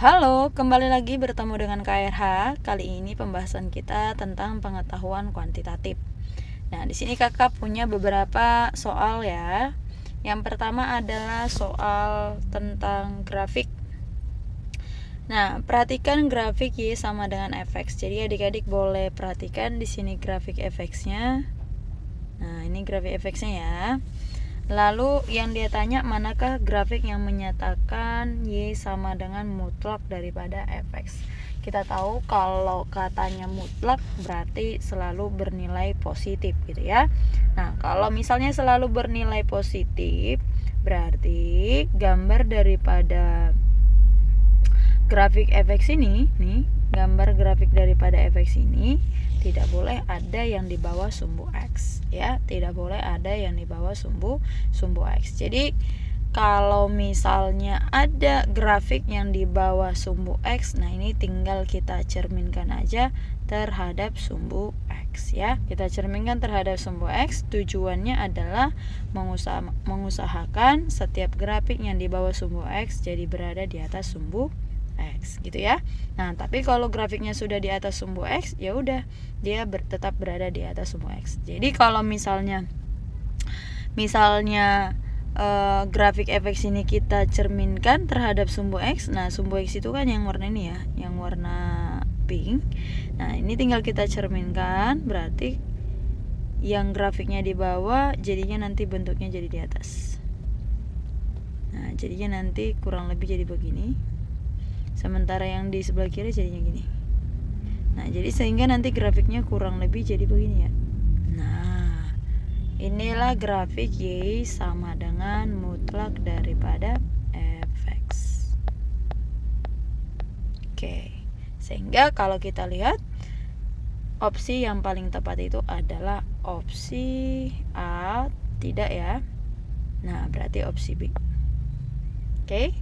Halo, kembali lagi bertemu dengan KRH. Kali ini pembahasan kita tentang pengetahuan kuantitatif. Nah, di sini kakak punya beberapa soal ya. Yang pertama adalah soal tentang grafik. Nah, perhatikan grafik Y sama dengan fx. Jadi adik-adik boleh perhatikan di sini grafik fx-nya. Nah, ini grafik fx-nya ya. Lalu yang dia tanya, manakah grafik yang menyatakan Y sama dengan mutlak daripada fx. Kita tahu kalau katanya mutlak berarti selalu bernilai positif gitu ya. Nah, kalau misalnya selalu bernilai positif, berarti gambar daripada grafik fx ini nih, gambar grafik daripada fx ini tidak boleh ada yang di bawah sumbu x ya, tidak boleh ada yang di bawah sumbu x. Jadi kalau misalnya ada grafik yang di bawah sumbu x, nah ini tinggal kita cerminkan aja terhadap sumbu x ya. Kita cerminkan terhadap sumbu x, tujuannya adalah mengusahakan setiap grafik yang di bawah sumbu x jadi berada di atas sumbu x gitu ya. Nah, tapi kalau grafiknya sudah di atas sumbu x, ya udah dia tetap berada di atas sumbu x. Jadi kalau misalnya grafik fx ini kita cerminkan terhadap sumbu x, nah sumbu x itu kan yang warna ini ya, yang warna pink. Nah, ini tinggal kita cerminkan, berarti yang grafiknya di bawah jadinya nanti bentuknya jadi di atas. Nah, jadinya nanti kurang lebih jadi begini. Sementara yang di sebelah kiri jadinya gini. Nah, jadi sehingga nanti grafiknya kurang lebih jadi begini ya. Nah, inilah grafik Y sama dengan mutlak daripada fx. Oke. Sehingga kalau kita lihat, opsi yang paling tepat itu adalah opsi A, tidak ya. Nah, berarti opsi B. Oke.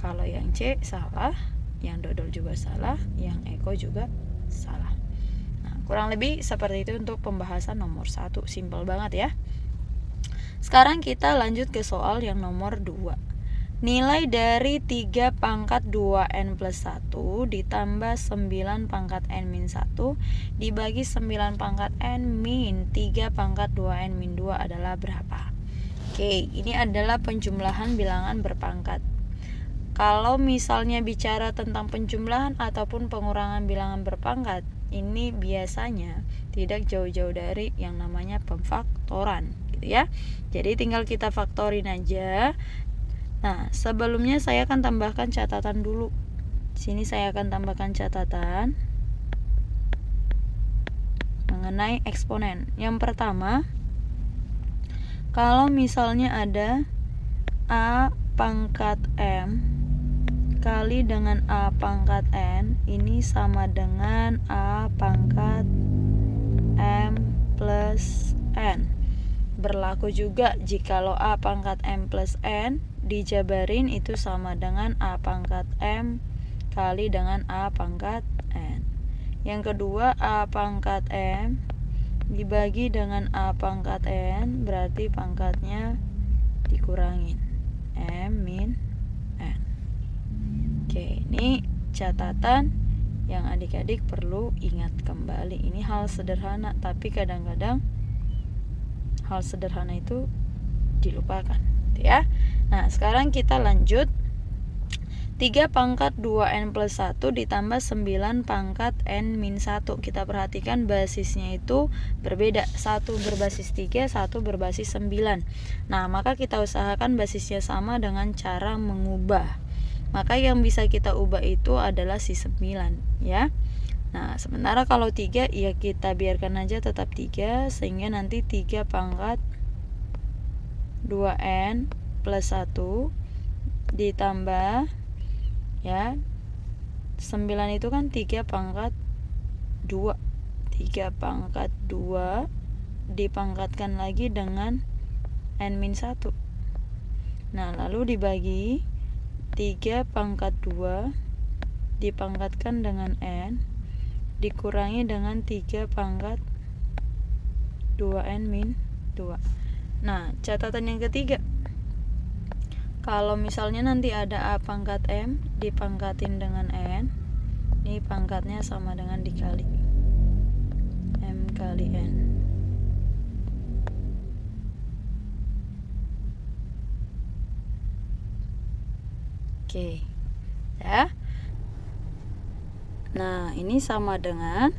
Kalau yang C salah, yang dodol juga salah, yang Eko juga salah. Nah, kurang lebih seperti itu untuk pembahasan nomor 1. Simpel banget ya. Sekarang kita lanjut ke soal yang nomor 2. Nilai dari 3 pangkat 2n plus 1 ditambah 9 pangkat n min 1 dibagi 9 pangkat n min 3 pangkat 2n min 2 adalah berapa? Oke, ini adalah penjumlahan bilangan berpangkat. Kalau misalnya bicara tentang penjumlahan ataupun pengurangan bilangan berpangkat, ini biasanya tidak jauh-jauh dari yang namanya pemfaktoran gitu ya. Jadi tinggal kita faktorin aja. Nah, sebelumnya saya akan tambahkan catatan dulu. Sini saya akan tambahkan catatan mengenai eksponen. Yang pertama, kalau misalnya ada A pangkat M kali dengan A pangkat N, ini sama dengan A pangkat M plus N. Berlaku juga jikalau A pangkat M plus N dijabarin itu sama dengan A pangkat M kali dengan A pangkat N. Yang kedua, A pangkat M dibagi dengan A pangkat N, berarti pangkatnya dikurangin M min N. Oke, ini catatan yang adik-adik perlu ingat kembali. Ini hal sederhana, tapi kadang-kadang hal sederhana itu dilupakan gitu ya. Nah, sekarang kita lanjut. 3 pangkat 2n plus 1 ditambah 9 pangkat n min 1. Kita perhatikan basisnya itu berbeda. Satu berbasis 3, satu berbasis 9. Nah, maka kita usahakan basisnya sama dengan cara mengubah. Maka yang bisa kita ubah itu adalah si 9 ya. Nah, sementara kalau 3 ya kita biarkan aja tetap 3, sehingga nanti 3 pangkat 2n plus 1 ditambah ya 9 itu kan 3 pangkat 2. 3 pangkat 2 dipangkatkan lagi dengan n min 1. Nah, lalu dibagi 3 pangkat 2 dipangkatkan dengan n dikurangi dengan 3 pangkat 2n min 2. Nah, catatan yang ketiga, Kalau misalnya nanti ada A pangkat M dipangkatin dengan N, ini pangkatnya sama dengan dikali M kali N. Oke, ya. Nah, ini sama dengan,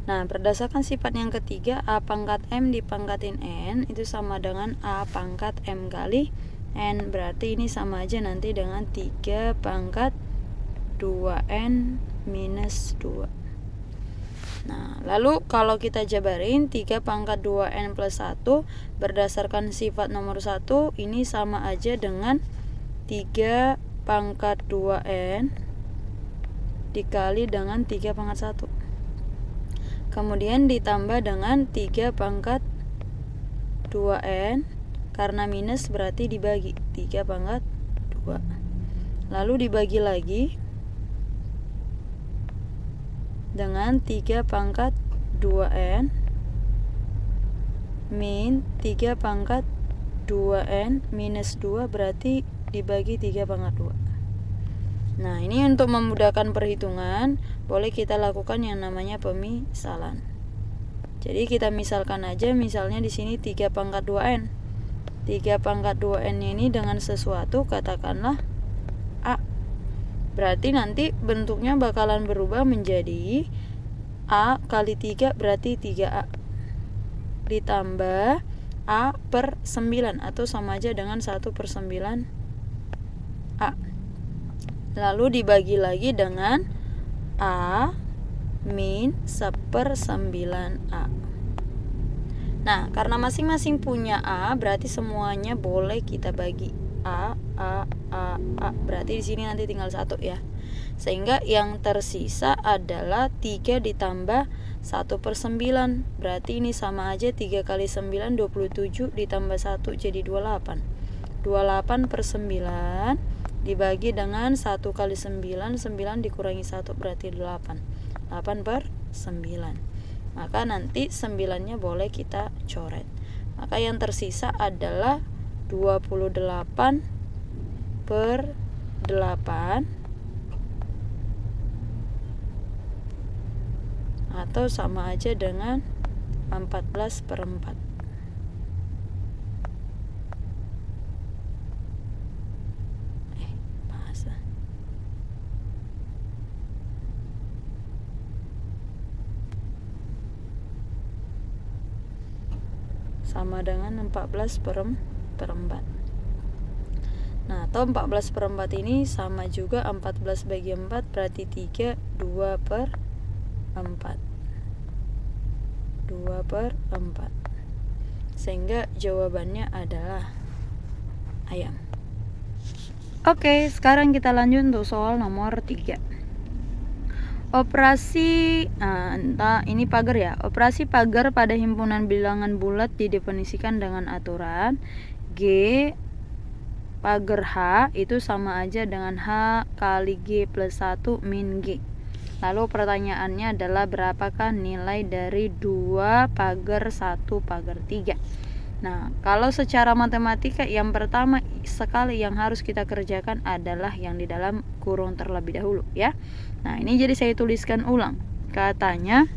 nah berdasarkan sifat yang ketiga, A pangkat M dipangkatin N itu sama dengan A pangkat M kali N. Berarti ini sama aja nanti dengan 3 pangkat 2N minus 2. Nah, lalu kalau kita jabarin 3 pangkat 2N plus 1 berdasarkan sifat nomor 1, ini sama aja dengan 3 pangkat 2N dikali dengan 3 pangkat 1. Kemudian ditambah dengan 3 pangkat 2N, karena minus berarti dibagi 3 pangkat 2. Lalu dibagi lagi dengan 3 pangkat 2N min 3 pangkat 2N minus 2 berarti dibagi 3 pangkat 2. Nah, ini untuk memudahkan perhitungan, boleh kita lakukan yang namanya pemisalan. Jadi kita misalkan aja, misalnya di sini 3 pangkat 2N. 3 pangkat 2N ini dengan sesuatu, katakanlah A. Berarti nanti bentuknya bakalan berubah menjadi A kali 3 berarti 3A ditambah A per 9 atau sama aja dengan 1 per 9 A. Lalu dibagi lagi dengan A min 1 per 9A. Nah, karena masing-masing punya A, berarti semuanya boleh kita bagi A. Berarti di sini nanti tinggal 1 ya. Sehingga yang tersisa adalah 3 ditambah 1 per 9. Berarti ini sama aja 3 kali 9 27 ditambah 1 jadi 28. 28 per 9 dibagi dengan 1 kali 9, 9 dikurangi 1 berarti 8. 8 per 9. Maka nanti 9-nya boleh kita coret. Maka yang tersisa adalah 28 per 8 atau sama aja dengan 14 per 4. Bahasa sama dengan 14 per 4. Nah, atau 14 per 4 ini sama juga 14 bagi 4 berarti 3, 2 per 4. 2 per 4. Sehingga jawabannya adalah ayam. Oke, sekarang kita lanjut untuk soal nomor 3. Operasi, ini pagar ya. Operasi pagar pada himpunan bilangan bulat didefinisikan dengan aturan G pagar H itu sama aja dengan H kali G plus 1 min G. Lalu pertanyaannya adalah berapakah nilai dari 2 pagar 1 pagar 3. Nah, kalau secara matematika yang pertama sekali yang harus kita kerjakan adalah yang di dalam kurung terlebih dahulu ya. Nah, ini jadi saya tuliskan ulang. Katanya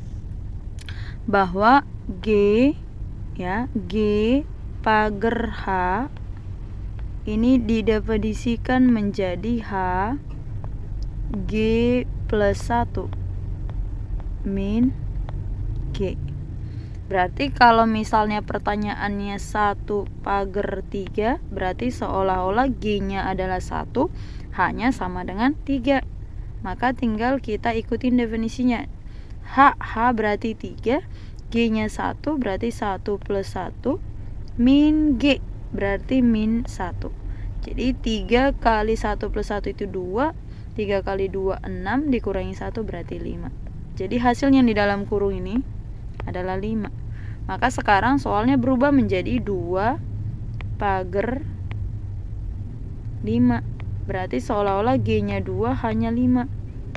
bahwa G ya, G pagar H ini didefinisikan menjadi H G plus 1 min G. Berarti kalau misalnya pertanyaannya 1 pagar 3, berarti seolah-olah G-nya adalah 1, H-nya sama dengan 3. Maka tinggal kita ikutin definisinya. H berarti 3, G-nya 1 berarti 1 plus 1 min G berarti min 1. Jadi 3 kali 1 plus 1 itu 2, 3 kali 2 6 dikurangi 1 berarti 5. Jadi hasilnya di dalam kurung ini adalah 5. Maka sekarang soalnya berubah menjadi 2 pagar 5. Berarti seolah-olah G-nya 2 hanya 5.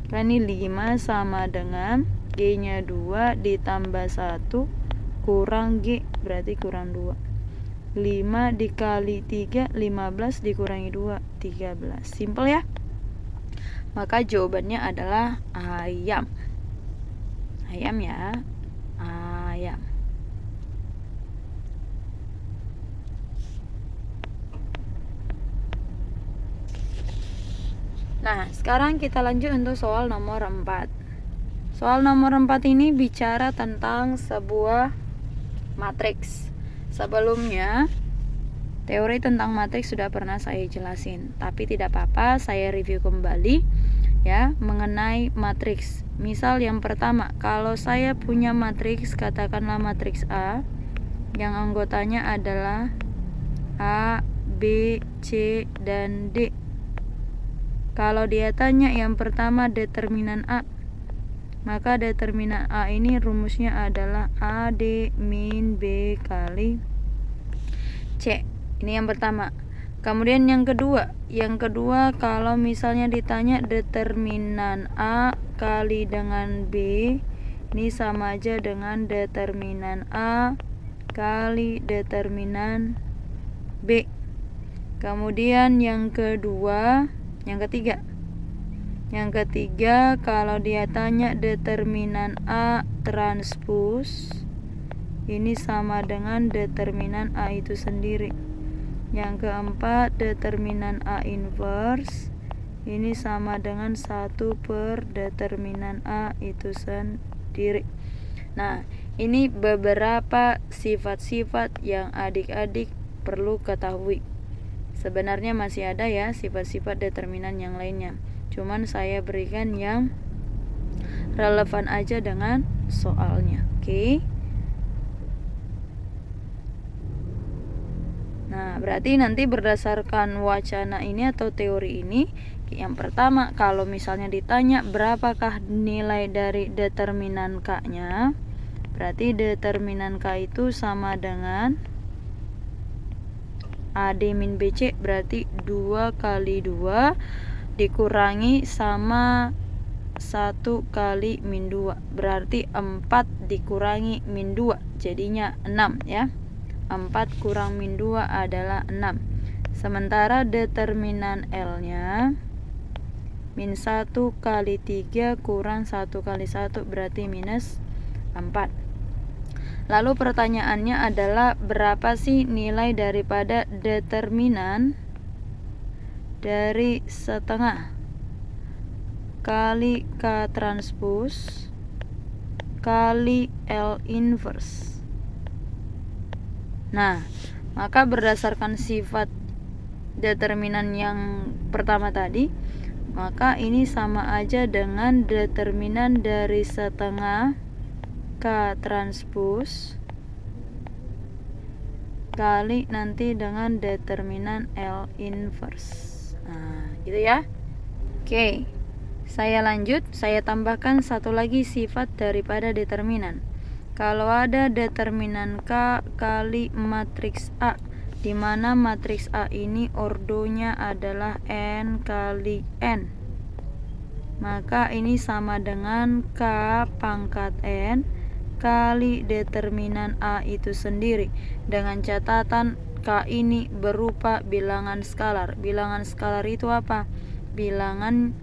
Kan ini 5 sama dengan G-nya 2 ditambah 1 kurang G berarti kurang 2. 5 dikali 3, 15 dikurangi 2, 13. Simple ya. Maka jawabannya adalah ayam. Ayam ya. Ayam. Nah, sekarang kita lanjut untuk soal nomor 4. Soal nomor 4 ini bicara tentang sebuah matriks. Sebelumnya, teori tentang matriks sudah pernah saya jelasin, tapi tidak apa-apa, saya review kembali ya mengenai matriks. Misal yang pertama, kalau saya punya matriks, katakanlah matriks A yang anggotanya adalah A, B, C, dan D. Kalau dia tanya yang pertama determinan A, maka determinan A ini rumusnya adalah AD min B kali C. Ini yang pertama. Kemudian yang kedua kalau misalnya ditanya determinan A kali dengan B, ini sama aja dengan determinan A kali determinan B. Kemudian yang ketiga kalau dia tanya determinan A transpose, ini sama dengan determinan A itu sendiri. Yang keempat determinan A inverse, ini sama dengan 1 per determinan A itu sendiri. Nah, ini beberapa sifat-sifat yang adik-adik perlu ketahui. Sebenarnya masih ada ya sifat-sifat determinan yang lainnya, cuman saya berikan yang relevan aja dengan soalnya. Oke. Nah, berarti nanti berdasarkan wacana ini atau teori ini, yang pertama kalau misalnya ditanya berapakah nilai dari determinan K-nya, berarti determinan K itu sama dengan AD min BC, berarti 2 kali 2 dikurangi sama 1 kali min 2, berarti 4 dikurangi min 2, jadinya 6 ya. 4 kurang min 2 adalah 6. Sementara determinan L-nya min 1 kali 3 kurang 1 kali 1 berarti minus 4. Lalu pertanyaannya adalah berapa sih nilai daripada determinan dari setengah kali K transpose kali L inverse. Nah, maka berdasarkan sifat determinan yang pertama tadi, maka ini sama aja dengan determinan dari setengah K transpose kali nanti dengan determinan L inverse. Nah, gitu ya. Oke. Saya lanjut, saya tambahkan satu lagi sifat daripada determinan. Kalau ada determinan K kali matriks A, di mana matriks A ini ordonya adalah n kali n, maka ini sama dengan K pangkat n kali determinan A itu sendiri, dengan catatan K ini berupa bilangan skalar. Bilangan skalar itu apa? Bilangan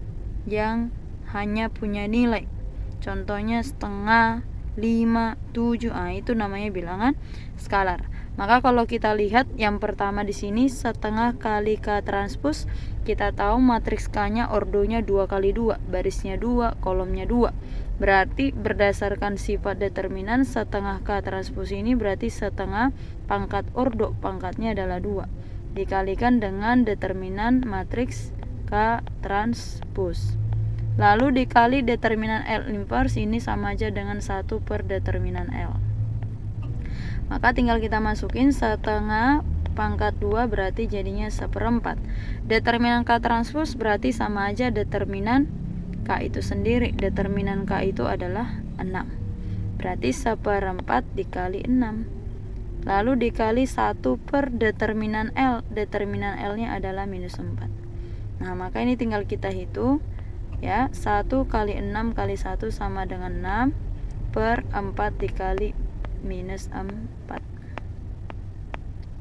yang hanya punya nilai, contohnya setengah, 5, 7, itu namanya bilangan skalar. Maka kalau kita lihat yang pertama di sini setengah kali K transpose, kita tahu matriks K-nya ordonya 2 kali 2, barisnya 2, kolomnya 2. Berarti berdasarkan sifat determinan setengah K transpose ini berarti setengah pangkat ordo, pangkatnya adalah 2, dikalikan dengan determinan matriks K transpose. Lalu dikali determinan L inverse, ini sama aja dengan 1 per determinan L. Maka tinggal kita masukin setengah pangkat 2 berarti jadinya 1/4. Determinan K transpose berarti sama aja determinan K itu sendiri. Determinan K itu adalah 6. Berarti 1/4 dikali 6. Lalu dikali 1 per determinan L. Determinan L-nya adalah minus 4. Nah, maka ini tinggal kita hitung ya. 1 kali 6 kali 1 sama dengan 6 per 4 dikali minus 4.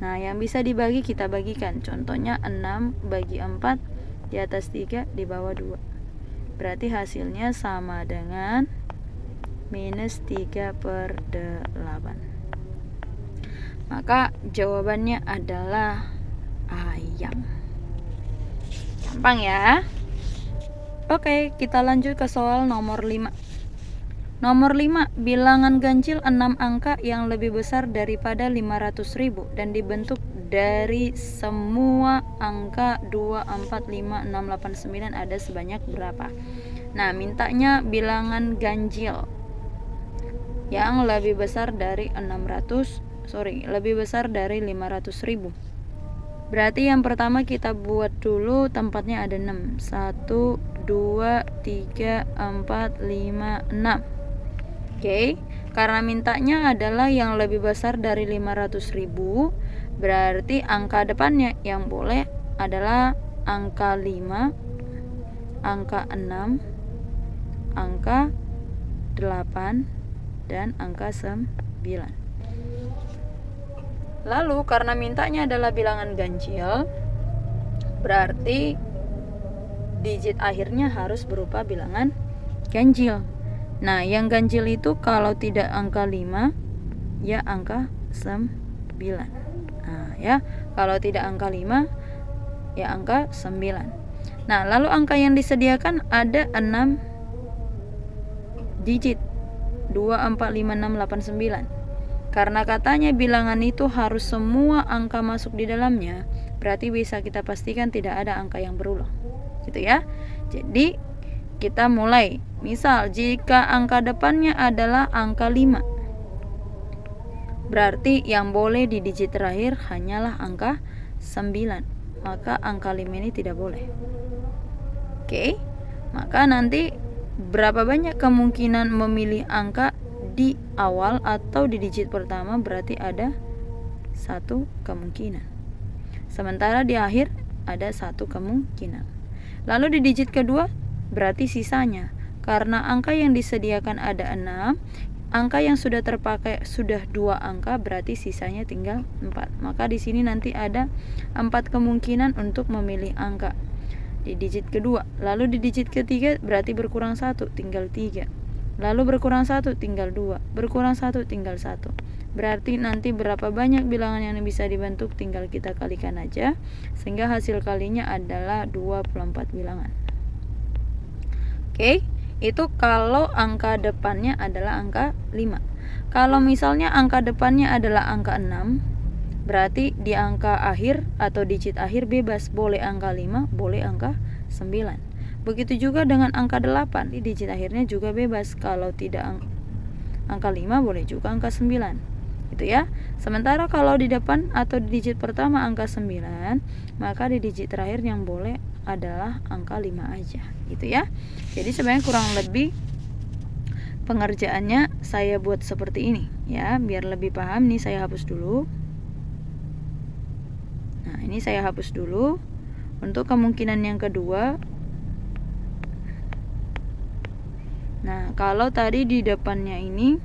Nah, yang bisa dibagi kita bagikan. Contohnya 6 bagi 4, di atas 3, di bawah 2. Berarti hasilnya sama dengan minus 3/8. Maka jawabannya adalah ayam. Gampang ya. Oke, kita lanjut ke soal nomor 5. Nomor 5, bilangan ganjil 6 angka yang lebih besar daripada 500.000 dan dibentuk dari semua angka 2, 4, 5, 6, 8, 9 ada sebanyak berapa? Nah, mintanya bilangan ganjil yang lebih besar dari 500.000. Berarti yang pertama kita buat dulu tempatnya ada 6. 1, 2, 3, 4, 5, 6. Oke, karena mintanya adalah yang lebih besar dari 500.000, berarti angka depannya yang boleh adalah angka 5, angka 6, angka 8, dan angka 9. Lalu karena mintanya adalah bilangan ganjil, berarti digit akhirnya harus berupa bilangan ganjil. Nah, yang ganjil itu kalau tidak angka 5, ya angka 9. Nah, ya, kalau tidak angka 5, ya angka 9. Nah, lalu angka yang disediakan ada 6 digit. 2, 4, 5, 6, 8, 9. Karena katanya bilangan itu harus semua angka masuk di dalamnya, berarti bisa kita pastikan tidak ada angka yang berulang. Gitu ya. Jadi, kita mulai. Misal, jika angka depannya adalah angka 5, berarti yang boleh di digit terakhir hanyalah angka 9. Maka angka 5 ini tidak boleh. Oke, maka nanti berapa banyak kemungkinan memilih angka di awal atau di digit pertama? Berarti ada 1 kemungkinan. Sementara di akhir ada 1 kemungkinan. Lalu di digit kedua berarti sisanya. Karena angka yang disediakan ada 6, angka yang sudah terpakai sudah 2 angka, berarti sisanya tinggal 4. Maka di sini nanti ada 4 kemungkinan untuk memilih angka di digit kedua. Lalu di digit ketiga berarti berkurang 1, tinggal 3. Lalu berkurang 1, tinggal 2. Berkurang 1, tinggal 1. Berarti nanti berapa banyak bilangan yang bisa dibentuk tinggal kita kalikan aja, sehingga hasil kalinya adalah 24 bilangan. Oke, itu kalau angka depannya adalah angka 5. Kalau misalnya angka depannya adalah angka 6, berarti di angka akhir atau digit akhir bebas, boleh angka 5, boleh angka 9. Begitu juga dengan angka 8, di digit akhirnya juga bebas. Kalau tidak angka 5, boleh juga angka 9. Gitu ya. Sementara kalau di depan atau di digit pertama angka 9, maka di digit terakhir yang boleh adalah angka 5 aja. Gitu ya. Jadi sebenarnya kurang lebih pengerjaannya saya buat seperti ini ya, biar lebih paham. Nih saya hapus dulu. Nah, ini saya hapus dulu. Untuk kemungkinan yang kedua, nah, kalau tadi di depannya ini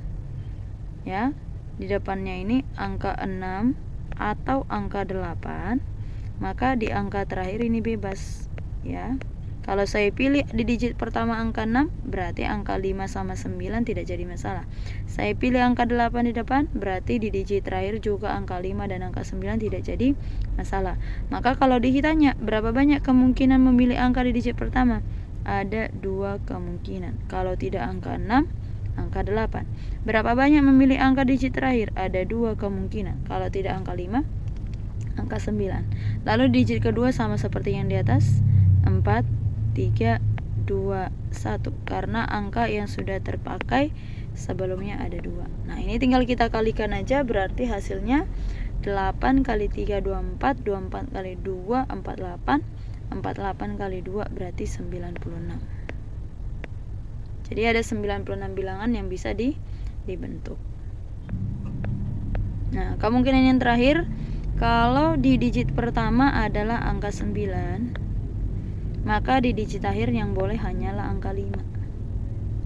ya, di depannya ini angka 6 atau angka 8, maka di angka terakhir ini bebas ya. Kalau saya pilih di digit pertama angka 6, berarti angka 5 sama 9 tidak jadi masalah. Saya pilih angka 8 di depan, berarti di digit terakhir juga angka 5 dan angka 9 tidak jadi masalah. Maka kalau ditanya berapa banyak kemungkinan memilih angka di digit pertama? Ada 2 kemungkinan. Kalau tidak angka 6, angka 8. Berapa banyak memilih angka digit terakhir? Ada 2 kemungkinan. Kalau tidak angka 5, angka 9. Lalu digit kedua sama seperti yang di atas, 4, 3, 2, 1. Karena angka yang sudah terpakai sebelumnya ada 2. Nah, ini tinggal kita kalikan aja, berarti hasilnya 8 kali 3, 24. 24 kali 2, 48. 48 kali 2 berarti 96. Jadi ada 96 bilangan yang bisa dibentuk. Nah, kemungkinan yang terakhir, kalau di digit pertama adalah angka 9, maka di digit akhir yang boleh hanyalah angka 5.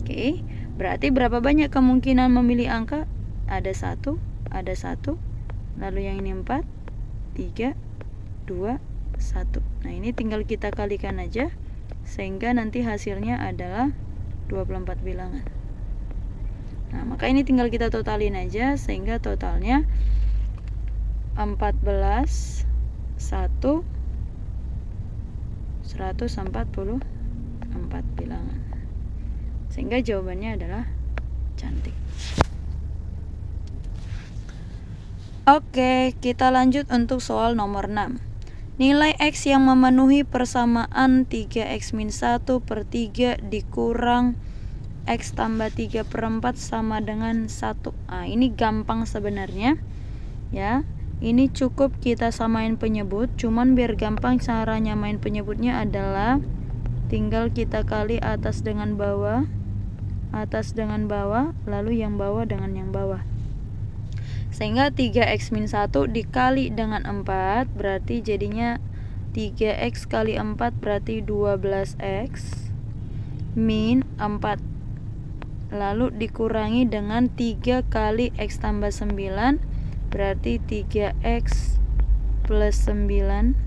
Oke, berarti berapa banyak kemungkinan memilih angka? Ada 1, ada 1, lalu yang ini 4, 3, 2, 1. Nah, ini tinggal kita kalikan aja sehingga nanti hasilnya adalah 24 bilangan. Nah, maka ini tinggal kita totalin aja sehingga totalnya 14, 1, 144 bilangan. Sehingga jawabannya adalah cantik. Oke, kita lanjut untuk soal nomor 6. Nilai X yang memenuhi persamaan 3x-1 per 3 dikurang X tambah 3/4 sama dengan 1. Nah, ini gampang sebenarnya ya. Ini cukup kita samain penyebut, cuman biar gampang cara nyamain penyebutnya adalah tinggal kita kali atas dengan bawah, lalu yang bawah dengan yang bawah. Sehingga 3x-1 dikali dengan 4 berarti jadinya 3x kali 4 berarti 12x min 4. Lalu dikurangi dengan 3 kali x tambah 9 berarti 3x plus 9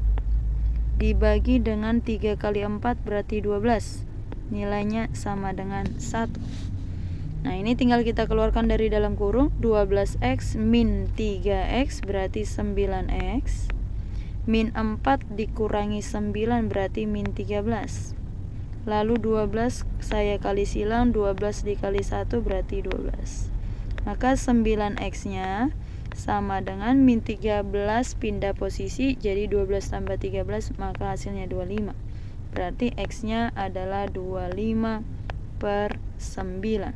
dibagi dengan 3 kali 4 berarti 12. Nilainya sama dengan 1. Nah, ini tinggal kita keluarkan dari dalam kurung. 12x min 3x berarti 9x min 4 dikurangi 9 berarti min 13. Lalu 12 saya kali silang, 12 dikali 1 berarti 12. Maka 9x nya sama dengan min 13 pindah posisi, jadi 12 tambah 13 maka hasilnya 25. Berarti x nya adalah 25/9.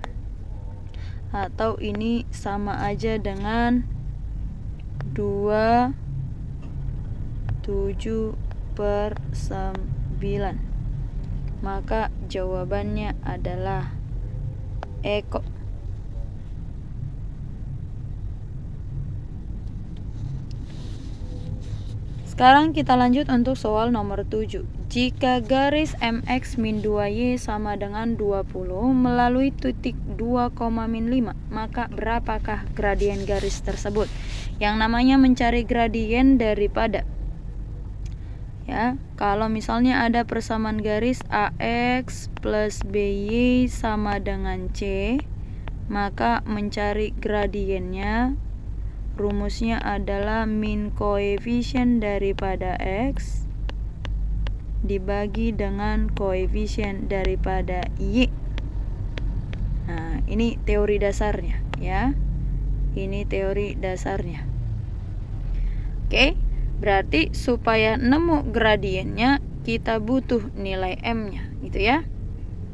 Atau ini sama aja dengan 27/9. Maka jawabannya adalah Eko. Sekarang kita lanjut untuk soal nomor 7. Jika garis MX min 2Y sama dengan 20 melalui titik 2,-5, maka berapakah gradien garis tersebut? Yang namanya mencari gradien daripada ya, kalau misalnya ada persamaan garis AX plus BY sama dengan C, maka mencari gradiennya rumusnya adalah min koefisien daripada X dibagi dengan koefisien daripada Y. Nah, ini teori dasarnya ya. Ini teori dasarnya. Oke. Berarti supaya nemu gradiennya kita butuh nilai M-nya gitu ya.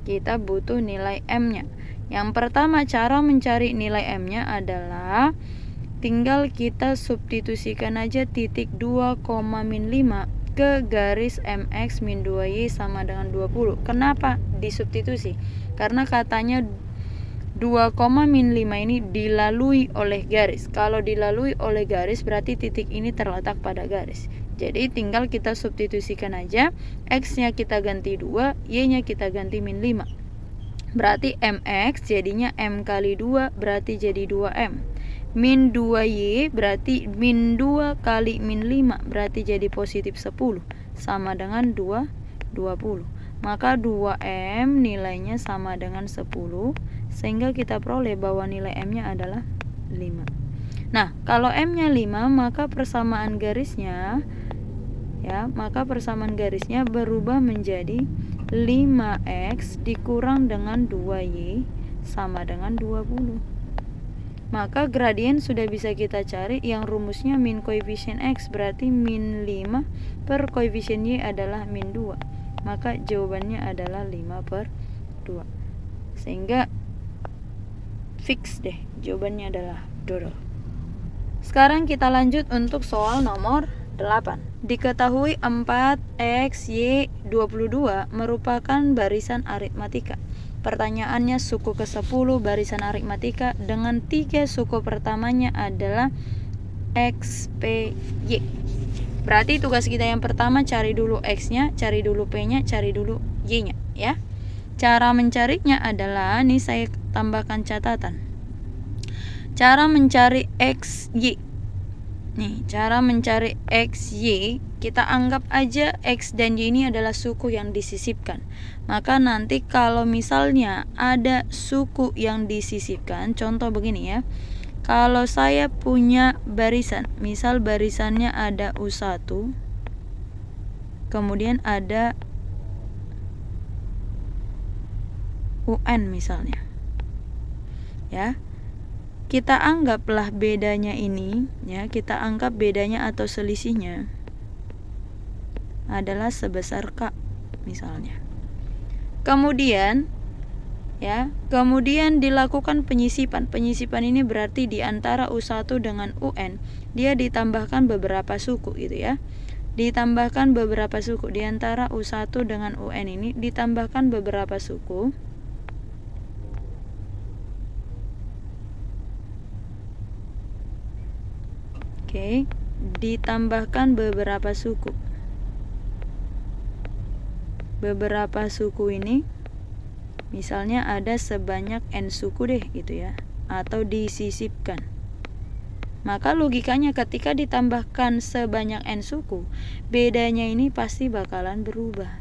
Kita butuh nilai M-nya. Yang pertama cara mencari nilai M-nya adalah tinggal kita substitusikan aja titik 2,-5 ke garis MX min 2Y sama dengan 20. Kenapa disubstitusi? Karena katanya 2,-5 ini dilalui oleh garis. Kalau dilalui oleh garis berarti titik ini terletak pada garis. Jadi tinggal kita substitusikan aja. X-nya kita ganti 2, Y-nya kita ganti min 5. Berarti MX jadinya M kali 2 berarti jadi 2M. Min 2Y berarti min 2 kali min 5 berarti jadi positif 10. Sama dengan 20. Maka 2M nilainya sama dengan 10. Sehingga kita peroleh bahwa nilai M-nya adalah 5. Nah, kalau M-nya 5, maka persamaan garisnya berubah menjadi 5X dikurang dengan 2Y sama dengan 20. Maka gradien sudah bisa kita cari yang rumusnya min koefisien X berarti min 5 per koefisien Y adalah min 2. Maka jawabannya adalah 5/2. Sehingga fix deh, jawabannya adalah dodol. Sekarang kita lanjut untuk soal nomor 8. Diketahui 4x, y 22 merupakan barisan aritmatika. Pertanyaannya suku ke-10 barisan aritmatika dengan 3 suku pertamanya adalah x, p, y. Berarti tugas kita yang pertama cari dulu x-nya, cari dulu p-nya, cari dulu y-nya ya. Cara mencarinya adalah, ini saya tambahkan catatan. Cara mencari x, y. Nih, cara mencari X, Y, kita anggap aja X dan Y ini adalah suku yang disisipkan. Maka nanti kalau misalnya ada suku yang disisipkan, contoh begini ya. Kalau saya punya barisan, misal barisannya ada U1, kemudian ada UN misalnya. Ya. Kita anggaplah bedanya ini, ya, kita anggap bedanya atau selisihnya adalah sebesar K misalnya. Kemudian dilakukan penyisipan. Penyisipan ini berarti di antara U1 dengan UN, dia ditambahkan beberapa suku gitu ya. Ditambahkan beberapa suku di antara U1 dengan UN ini ditambahkan beberapa suku. Oke, ditambahkan beberapa suku. Beberapa suku ini misalnya ada sebanyak N suku deh gitu ya, atau disisipkan. Maka logikanya ketika ditambahkan sebanyak N suku, bedanya ini pasti bakalan berubah.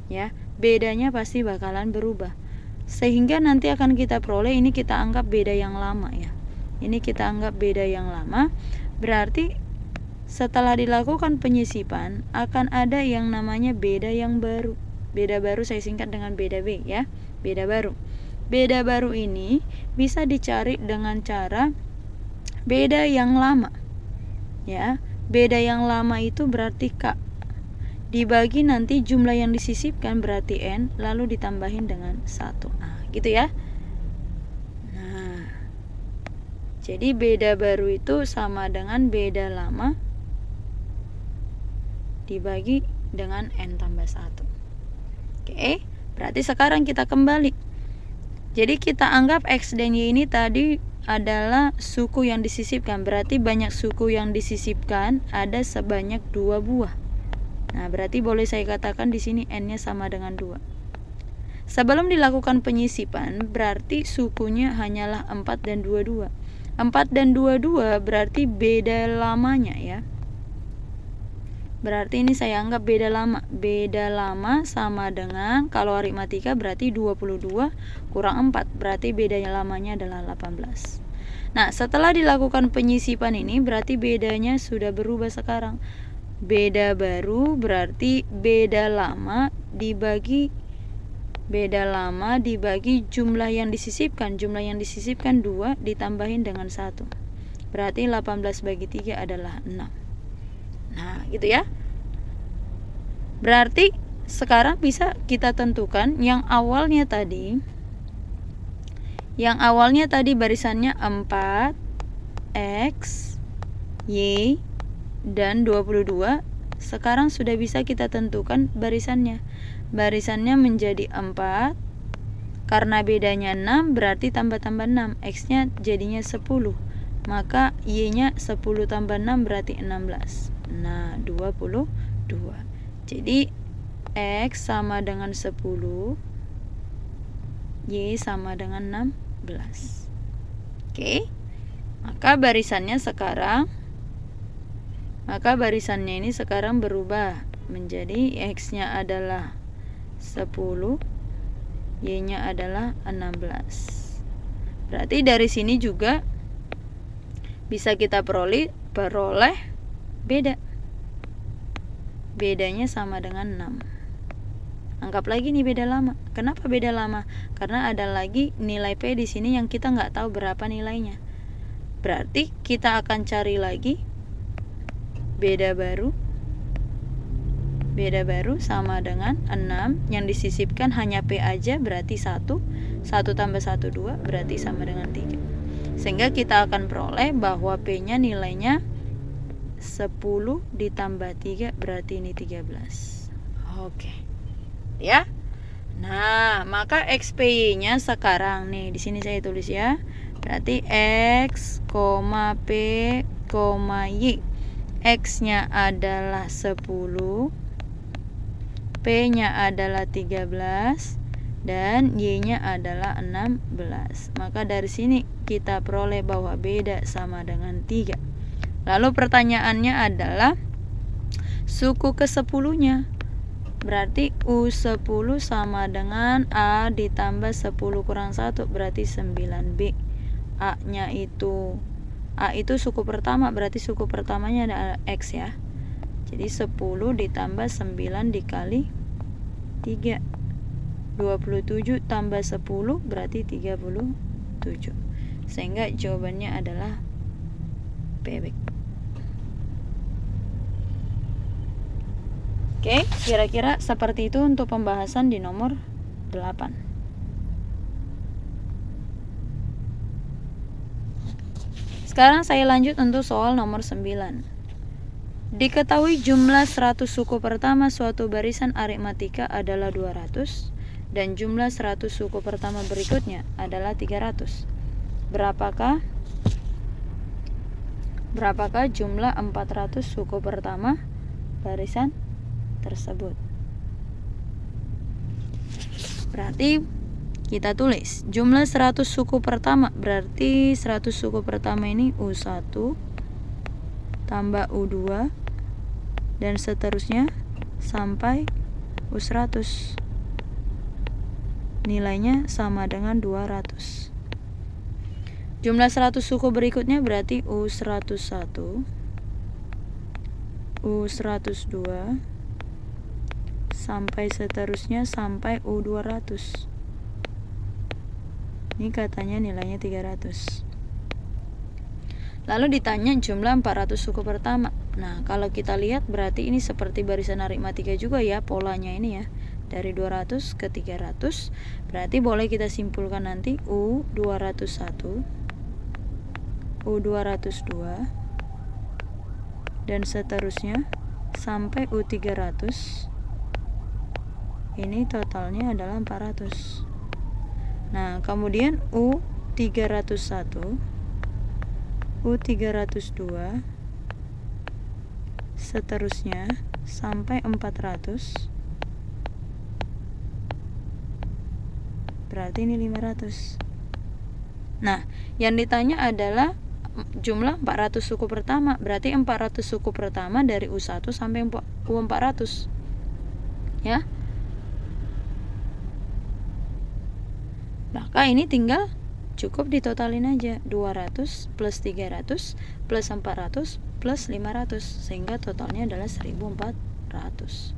Ya, bedanya pasti bakalan berubah. Sehingga nanti akan kita peroleh, ini kita anggap beda yang lama ya. Ini kita anggap beda yang lama. Berarti setelah dilakukan penyisipan akan ada yang namanya beda yang baru. Beda baru saya singkat dengan beda B ya. Beda baru. Beda baru ini bisa dicari dengan cara beda yang lama. Ya, beda yang lama itu berarti K. Dibagi nanti jumlah yang disisipkan berarti N, lalu ditambahin dengan 1. Nah, gitu ya. Jadi beda baru itu sama dengan beda lama dibagi dengan N tambah 1. Oke, berarti sekarang kita kembali. Jadi kita anggap X dan Y ini tadi adalah suku yang disisipkan. Berarti banyak suku yang disisipkan ada sebanyak 2 buah. Nah, berarti boleh saya katakan di sini N-nya sama dengan 2. Sebelum dilakukan penyisipan, berarti sukunya hanyalah 4 dan 22. 4 dan 22 berarti beda lamanya ya. Berarti ini saya anggap beda lama. Beda lama sama dengan, kalau aritmatika berarti 22 kurang 4. Berarti bedanya lamanya adalah 18. Nah, setelah dilakukan penyisipan ini berarti bedanya sudah berubah sekarang. Beda baru berarti beda lama dibagi jumlah yang disisipkan. Jumlah yang disisipkan 2 ditambahin dengan 1. Berarti 18 bagi 3 adalah 6. Nah, gitu ya. Berarti sekarang bisa kita tentukan yang awalnya tadi barisannya 4, X, Y, dan 22. Sekarang sudah bisa kita tentukan barisannya. Barisannya menjadi 4. Karena bedanya 6 berarti tambah-tambah 6. X-nya jadinya 10. Maka Y-nya 10 tambah 6 berarti 16. Nah, 22. Jadi X sama dengan 10, Y sama dengan 16. Oke. Maka barisannya ini sekarang berubah menjadi X-nya adalah 10, Y-nya adalah 16. Berarti dari sini juga bisa kita peroleh beda. Bedanya sama dengan 6. Anggap lagi nih beda lama. Kenapa beda lama? Karena ada lagi nilai P di sini yang kita nggak tahu berapa nilainya. Berarti kita akan cari lagi beda baru. Beda baru sama dengan 6. Yang disisipkan hanya P aja, berarti 1. 1 tambah 1, 2, berarti sama dengan 3. Sehingga kita akan peroleh bahwa P-nya nilainya 10 ditambah 3 berarti ini 13. Oke. Ya. Nah, maka XPY-nya sekarang nih di sini saya tulis ya. Berarti X, P, Y. X-nya adalah 10, P-nya adalah 13, dan Y-nya adalah 16. Maka dari sini kita peroleh bahwa beda sama dengan 3. Lalu pertanyaannya adalah suku ke-10-nya. Berarti U10 sama dengan A ditambah 10 kurang 1 berarti 9B. A itu suku pertama, berarti suku pertamanya adalah X ya. Jadi 10 ditambah 9 dikali 3, 27 tambah 10 berarti 37. Sehingga jawabannya adalah bebek. Oke, kira-kira seperti itu untuk pembahasan di nomor 8. Sekarang saya lanjut untuk soal nomor 9. Diketahui jumlah 100 suku pertama suatu barisan aritmatika adalah 200 dan jumlah 100 suku pertama berikutnya adalah 300. Berapakah jumlah 400 suku pertama barisan tersebut? Berarti kita tulis jumlah 100 suku pertama, berarti 100 suku pertama ini U1 tambah U2 dan seterusnya sampai U100. Nilainya sama dengan 200. Jumlah 100 suku berikutnya berarti U101, U102 sampai seterusnya sampai U200. Ini katanya nilainya 300. Lalu ditanya jumlah 400 suku pertama. Nah, kalau kita lihat berarti ini seperti barisan aritmatika juga ya, polanya ini ya. Dari 200 ke 300. Berarti boleh kita simpulkan nanti U201, U202 dan seterusnya sampai U300. Ini totalnya adalah 400. Nah, kemudian U301, U302 seterusnya sampai 400. Berarti ini 500. Nah, yang ditanya adalah jumlah 400 suku pertama. Berarti 400 suku pertama dari U1 sampai U400. Ya. Maka ini tinggal cukup ditotalin aja 200 plus 300 plus 400 plus 500 sehingga totalnya adalah 1400.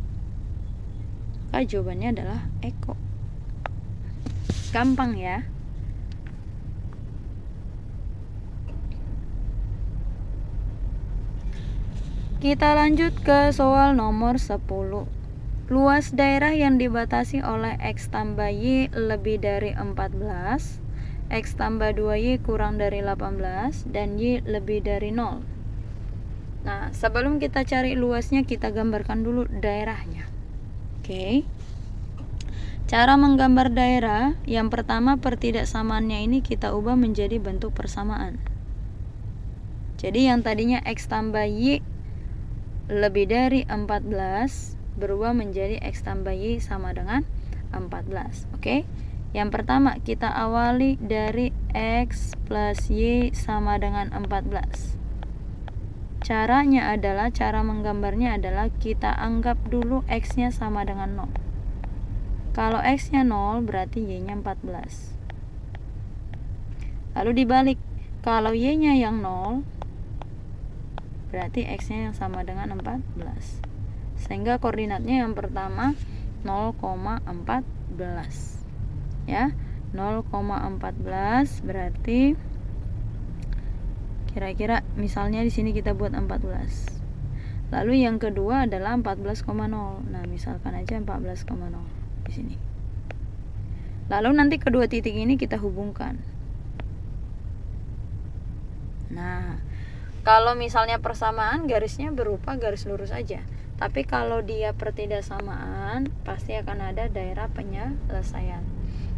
Maka jawabannya adalah Eko. Gampang ya. Kita lanjut ke soal nomor 10. Luas daerah yang dibatasi oleh X tambah Y lebih dari 14, X tambah 2Y kurang dari 18, dan Y lebih dari 0. Nah, sebelum kita cari luasnya, kita gambarkan dulu daerahnya. Oke. Cara menggambar daerah, yang pertama pertidaksamaannya ini kita ubah menjadi bentuk persamaan. Jadi yang tadinya X tambah Y lebih dari 14 berubah menjadi X tambah Y sama dengan 14. Oke. Yang pertama kita awali dari X plus Y sama dengan 14. Caranya adalah, cara menggambarnya adalah kita anggap dulu X-nya sama dengan 0. Kalau X-nya 0 berarti Y-nya 14. Lalu dibalik, kalau Y-nya yang 0 berarti X-nya yang sama dengan 14. Sehingga koordinatnya yang pertama 0,14. Ya, 0,14 berarti kira-kira misalnya di sini kita buat 14. Lalu yang kedua adalah 14,0. Nah, misalkan aja 14,0 di sini. Lalu nanti kedua titik ini kita hubungkan. Nah, kalau misalnya persamaan garisnya berupa garis lurus aja. Tapi kalau dia pertidaksamaan pasti akan ada daerah penyelesaian.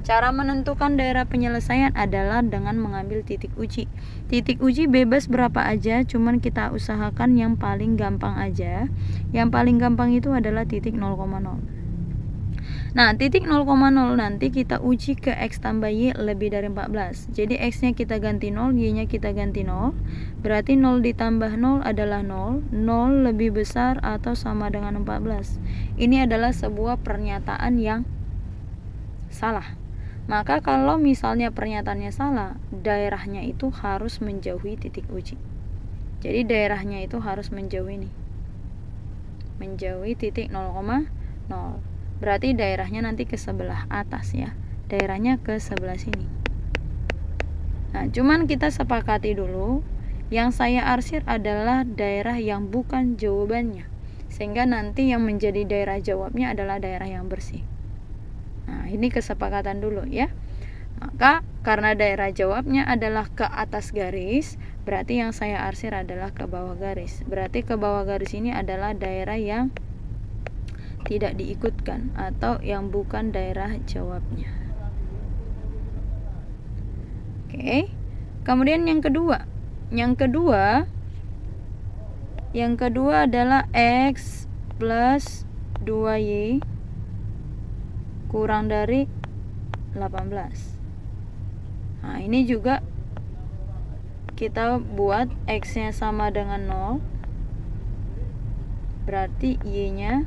Cara menentukan daerah penyelesaian adalah dengan mengambil titik uji. Titik uji bebas berapa aja, cuman kita usahakan yang paling gampang aja. Yang paling gampang itu adalah titik 0,0. Nah, titik 0,0 nanti kita uji ke X tambah Y lebih dari 14. Jadi X-nya kita ganti 0, Y-nya kita ganti 0. Berarti 0 ditambah 0 adalah 0. 0 lebih besar atau sama dengan 14. Ini adalah sebuah pernyataan yang salah. Maka kalau misalnya pernyataannya salah, daerahnya itu harus menjauhi titik uji. Jadi daerahnya itu harus menjauhi nih. Menjauhi titik 0,0. Berarti daerahnya nanti ke sebelah atas ya. Daerahnya ke sebelah sini. Nah, cuman kita sepakati dulu, yang saya arsir adalah daerah yang bukan jawabannya. Sehingga nanti yang menjadi daerah jawabnya adalah daerah yang bersih. Nah, ini kesepakatan dulu ya. Maka karena daerah jawabnya adalah ke atas garis, berarti yang saya arsir adalah ke bawah garis. Berarti ke bawah garis ini adalah daerah yang tidak diikutkan atau yang bukan daerah jawabnya. Oke. Kemudian yang kedua adalah X plus 2Y kurang dari 18. Nah, ini juga kita buat X-nya sama dengan 0. Berarti Y-nya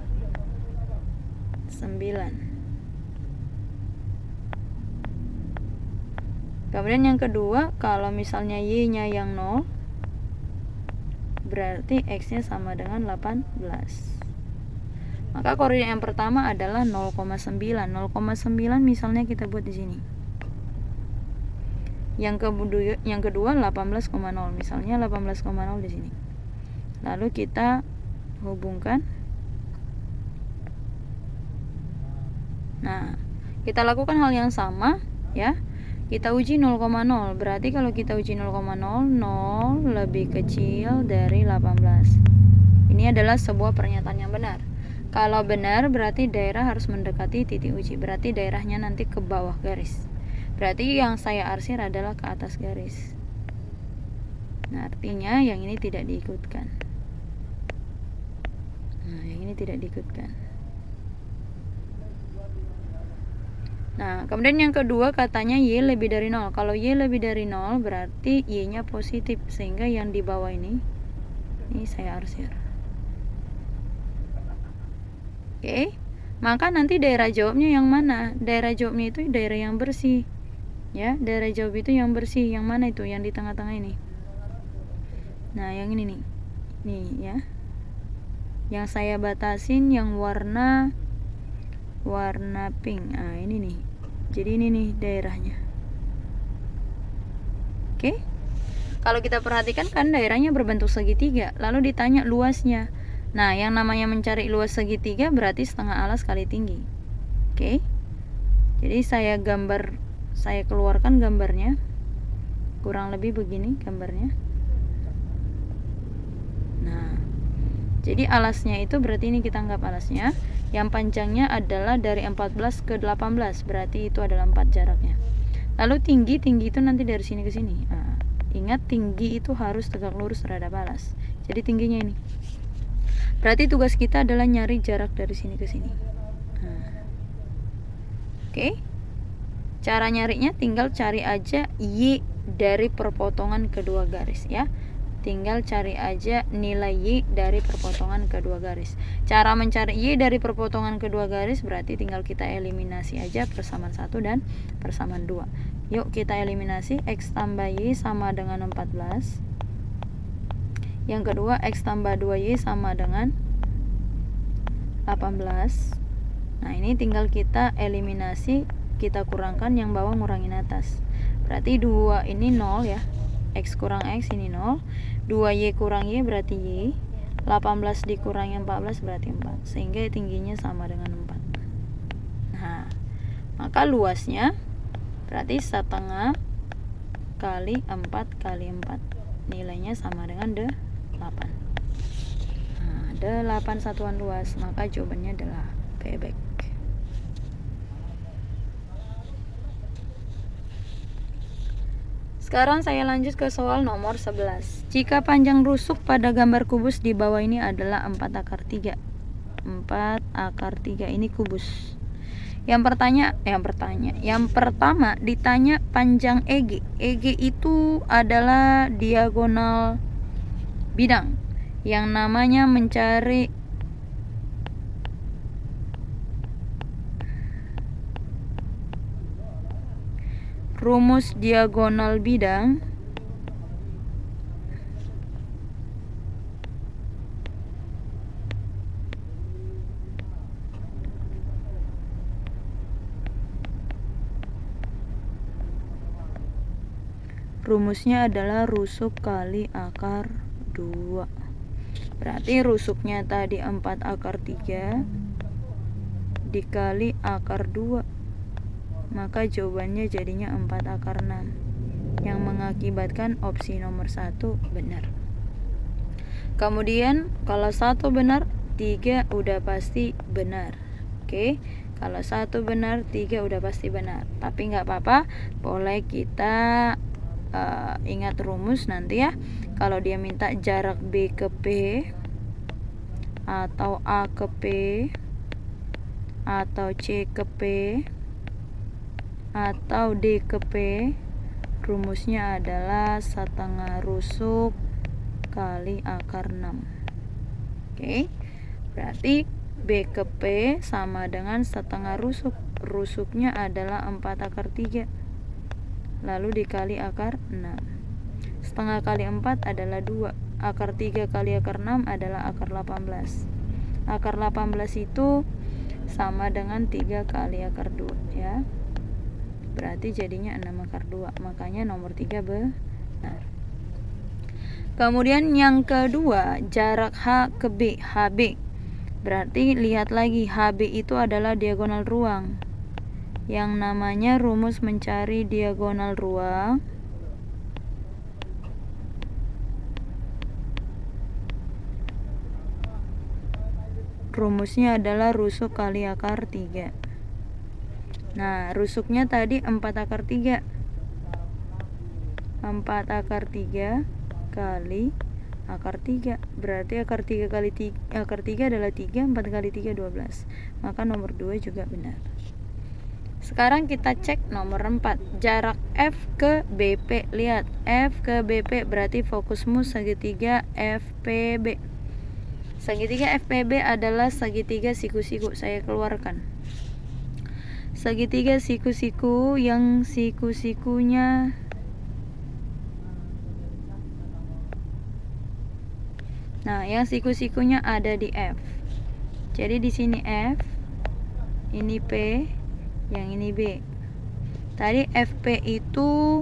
9. Kemudian yang kedua, kalau misalnya Y-nya yang 0, berarti X-nya sama dengan 18. Maka koordinat yang pertama adalah 0,9. 0,9 misalnya kita buat di sini. Yang kedua 18,0. Misalnya 18,0 di sini. Lalu kita hubungkan. Nah, kita lakukan hal yang sama ya. Kita uji 0,0. Berarti kalau kita uji 0,0, 0 lebih kecil dari 18. Ini adalah sebuah pernyataan yang benar. Kalau benar berarti daerah harus mendekati titik uji. Berarti daerahnya nanti ke bawah garis. Berarti yang saya arsir adalah ke atas garis. Nah, artinya yang ini tidak diikutkan. Nah, yang ini tidak diikutkan. Nah, kemudian yang kedua katanya Y lebih dari 0. Kalau Y lebih dari 0 berarti Y-nya positif. Sehingga yang di bawah ini saya arsir. Oke. Maka nanti daerah jawabnya yang mana? Daerah jawabnya itu daerah yang bersih. Ya, daerah jawab itu yang bersih. Yang mana itu? Yang di tengah-tengah ini. Nah, yang ini nih. Nih ya. Yang saya batasin yang warna pink. Nah, ini nih. Jadi ini nih daerahnya. Oke. Kalau kita perhatikan kan daerahnya berbentuk segitiga. Lalu ditanya luasnya. Nah, yang namanya mencari luas segitiga berarti setengah alas kali tinggi. Oke. Jadi saya keluarkan gambarnya. Kurang lebih begini gambarnya. Nah, jadi alasnya itu berarti ini kita anggap alasnya. Yang panjangnya adalah dari 14 ke 18. Berarti itu adalah 4 jaraknya. Lalu tinggi itu nanti dari sini ke sini. Nah, ingat tinggi itu harus tegak lurus terhadap alas. Jadi tingginya ini. Berarti tugas kita adalah nyari jarak dari sini ke sini. Nah. Oke. Cara nyarinya tinggal cari aja Y dari perpotongan kedua garis ya. Tinggal cari aja nilai Y dari perpotongan kedua garis. Cara mencari Y dari perpotongan kedua garis berarti tinggal kita eliminasi aja persamaan 1 dan persamaan 2. Yuk kita eliminasi. X tambah Y sama dengan 14. Yang kedua X tambah 2Y sama dengan 18. Nah, ini tinggal kita eliminasi. Kita kurangkan yang bawah, ngurangin atas. Berarti 2 ini 0 ya. X kurang X ini 0. 2Y kurang Y berarti Y. 18 dikurangi 14 berarti 4. Sehingga tingginya sama dengan 4. Nah, maka luasnya berarti setengah kali 4 kali 4. Nilainya sama dengan 8. Nah, 8 satuan luas. Maka jawabannya adalah bebek. Sekarang saya lanjut ke soal nomor 11. Jika panjang rusuk pada gambar kubus di bawah ini adalah 4 akar 3. 4 akar 3 ini kubus. Yang pertama ditanya panjang EG. EG itu adalah diagonal bidang. Yang namanya mencari rumus diagonal bidang rumusnya adalah rusuk kali akar 2. Berarti rusuknya tadi 4 akar 3 dikali akar 2, maka jawabannya jadinya 4 akar 6, yang mengakibatkan opsi nomor 1 benar. Kemudian kalau 1 benar, 3 udah pasti benar. Oke, kalau 1 benar, 3 udah pasti benar. Tapi nggak apa-apa, boleh kita ingat rumus nanti ya. Kalau dia minta jarak B ke P atau A ke P atau C ke P atau D ke P, rumusnya adalah setengah rusuk kali akar 6. Oke, berarti B ke P sama dengan setengah rusuk. Rusuknya adalah 4 akar 3 lalu dikali akar 6. Setengah kali 4 adalah 2. Akar 3 kali akar 6 adalah akar 18. Akar 18 itu sama dengan 3 kali akar 2 ya. Berarti jadinya 6 akar 2. Makanya nomor 3 benar. Kemudian yang kedua, jarak H ke B, HB. Berarti lihat lagi, HB itu adalah diagonal ruang. Yang namanya rumus mencari diagonal ruang rumusnya adalah rusuk kali akar 3. Nah, rusuknya tadi 4 akar 3. 4 akar 3 kali akar 3. Berarti akar 3 kali 3, akar 3 adalah 3, 4 kali 3 12. Maka nomor 2 juga benar. Sekarang kita cek nomor 4, jarak F ke BP. Lihat, F ke BP berarti fokusmu segitiga FPB. Segitiga FPB adalah segitiga siku-siku. Saya keluarkan segitiga siku-siku yang siku-sikunya yang siku-sikunya ada di F. Jadi di sini F, ini P, yang ini B. Tadi FP itu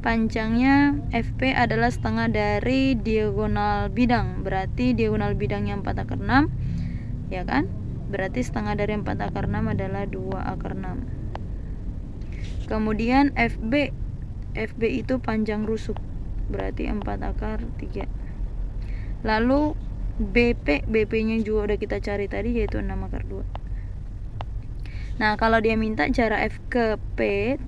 panjangnya, FP adalah setengah dari diagonal bidang. Berarti diagonal bidangnya 4 akar 6, ya kan? Berarti setengah dari 4 akar 6 adalah 2 akar 6. Kemudian FB, FB itu panjang rusuk, berarti 4 akar 3. Lalu BP, BP-nya juga udah kita cari tadi, yaitu 6 akar 2. Nah, kalau dia minta jarak F ke P,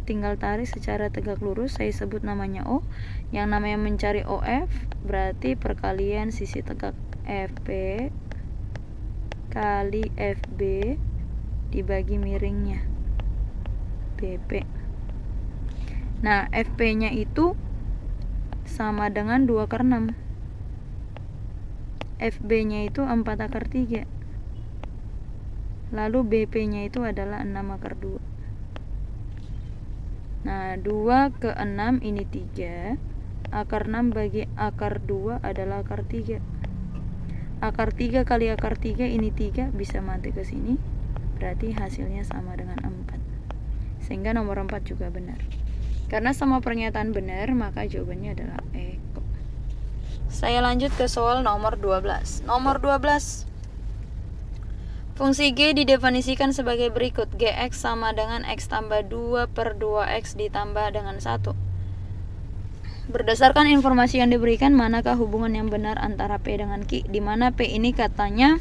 tinggal tarik secara tegak lurus. Saya sebut namanya O. Yang namanya mencari OF berarti perkalian sisi tegak FP kali FB dibagi miringnya BP. Nah, FP-nya itu sama dengan 2 akar 6. FB-nya itu 4 akar 3. Lalu BP-nya itu adalah 6 akar 2. Nah, 2 ke 6 ini 3. Akar 6 bagi akar 2 adalah akar 3. Akar 3 kali akar 3 ini 3, bisa mati ke sini. Berarti hasilnya sama dengan 4. Sehingga nomor 4 juga benar. Karena semua pernyataan benar, maka jawabannya adalah Eko. Saya lanjut ke soal nomor 12. Nomor 12. Fungsi G didefinisikan sebagai berikut. Gx sama dengan X tambah 2 per 2X ditambah dengan 1. Berdasarkan informasi yang diberikan, manakah hubungan yang benar antara P dengan Q? Di mana P ini katanya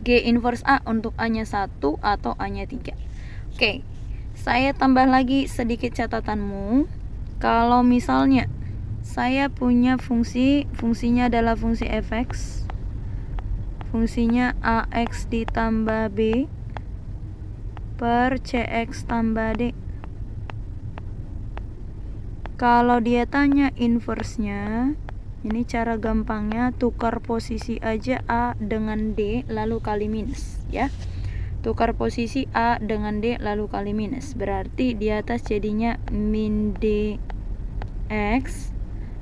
G inverse A untuk A-nya 1 atau A-nya 3. Oke, saya tambah lagi sedikit catatanmu. Kalau misalnya saya punya fungsinya adalah fungsi fx, fungsinya ax ditambah b per CX tambah D. Kalau dia tanya inverse-nya, ini cara gampangnya tukar posisi aja A dengan D lalu kali minus ya. Tukar posisi A dengan D lalu kali minus. Berarti di atas jadinya min DX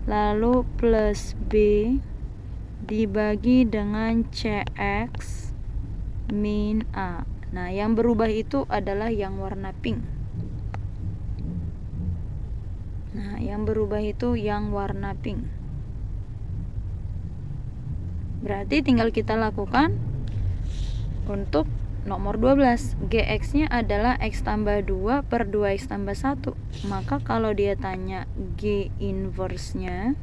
lalu plus B dibagi dengan CX min A. Nah, yang berubah itu adalah yang warna pink. Nah, yang berubah itu yang warna pink. Berarti tinggal kita lakukan untuk nomor 12. GX-nya adalah X tambah 2 per 2X tambah 1. Maka kalau dia tanya G inverse-nya,